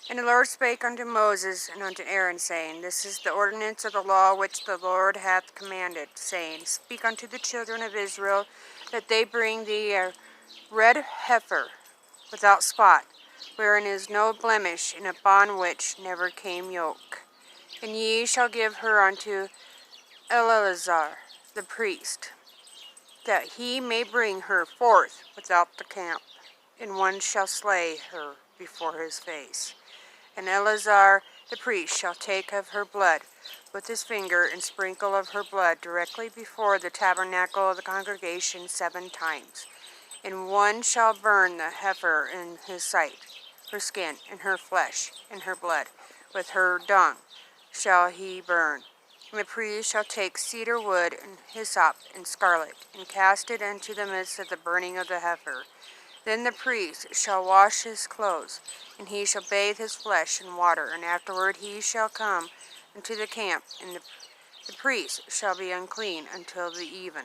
And the Lord spake unto Moses and unto Aaron, saying, This is the ordinance of the law which the Lord hath commanded, saying, Speak unto the children of Israel, that they bring thee a red heifer without spot, wherein is no blemish, and upon which never came yoke. And ye shall give her unto Eleazar the priest, that he may bring her forth without the camp, and one shall slay her before his face. And Eleazar the priest shall take of her blood with his finger, and sprinkle of her blood directly before the tabernacle of the congregation 7 times. And one shall burn the heifer in his sight, her skin, and her flesh, and her blood. With her dung shall he burn. And the priest shall take cedar wood, and hyssop, and scarlet, and cast it into the midst of the burning of the heifer. Then the priest shall wash his clothes, and he shall bathe his flesh in water, and afterward he shall come into the camp, and the priest shall be unclean until the even.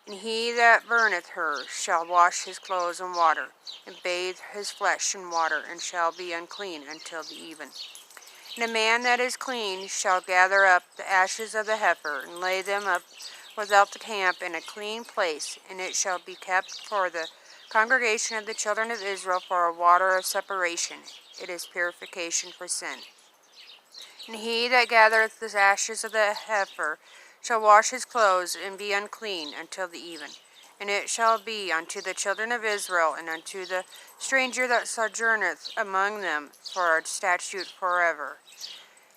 And he that burneth her shall wash his clothes in water, and bathe his flesh in water, and shall be unclean until the even. And a man that is clean shall gather up the ashes of the heifer, and lay them up without the camp in a clean place, and it shall be kept for the congregation of the children of Israel for a water of separation. It is purification for sin. And he that gathereth the ashes of the heifer shall wash his clothes, and be unclean until the even. And it shall be unto the children of Israel, and unto the stranger that sojourneth among them, for a statute forever.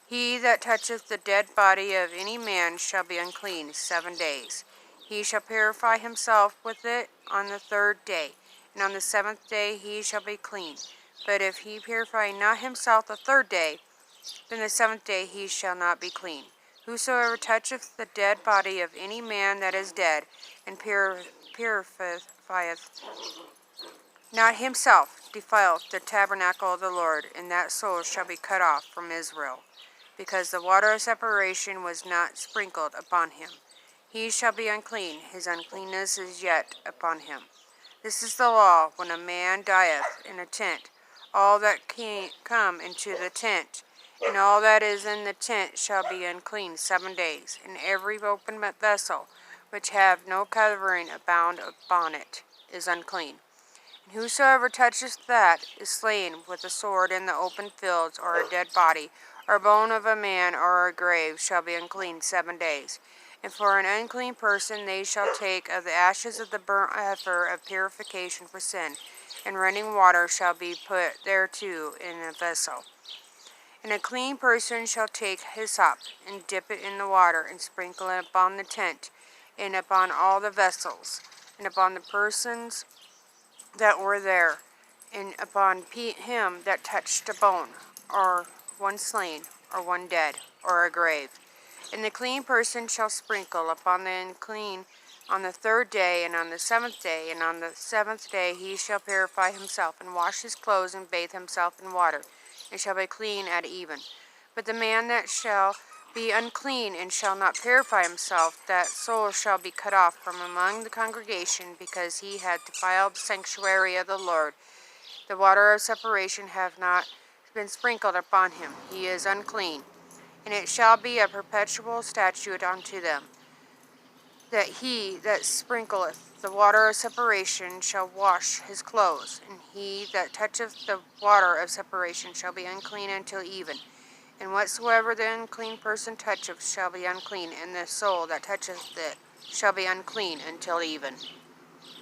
He that toucheth the dead body of any man shall be unclean 7 days. He shall purify himself with it on the 3rd day, and on the 7th day he shall be clean. But if he purify not himself the 3rd day, then the 7th day he shall not be clean. Whosoever toucheth the dead body of any man that is dead, and purifieth not himself, defileth the tabernacle of the Lord, and that soul shall be cut off from Israel, because the water of separation was not sprinkled upon him. He shall be unclean, his uncleanness is yet upon him. This is the law, when a man dieth in a tent. All that come into the tent, and all that is in the tent shall be unclean 7 days, and every open vessel which have no covering abound upon it is unclean. And whosoever toucheth that is slain with a sword in the open fields, or a dead body, or bone of a man, or a grave, shall be unclean 7 days. And for an unclean person they shall take of the ashes of the burnt heifer of purification for sin, and running water shall be put thereto in a vessel. And a clean person shall take hyssop, and dip it in the water, and sprinkle it upon the tent, and upon all the vessels, and upon the persons that were there, and upon him that touched a bone, or one slain, or one dead, or a grave. And the clean person shall sprinkle upon the unclean on the 3rd day, and on the 7th day, and on the 7th day he shall purify himself, and wash his clothes, and bathe himself in water, and shall be clean at even. But the man that shall be unclean, and shall not purify himself, that soul shall be cut off from among the congregation, because he had defiled the sanctuary of the Lord. The water of separation hath not been sprinkled upon him. He is unclean. And it shall be a perpetual statute unto them, that he that sprinkleth the water of separation shall wash his clothes, and he that toucheth the water of separation shall be unclean until even. And whatsoever the unclean person toucheth shall be unclean, and the soul that toucheth it shall be unclean until even.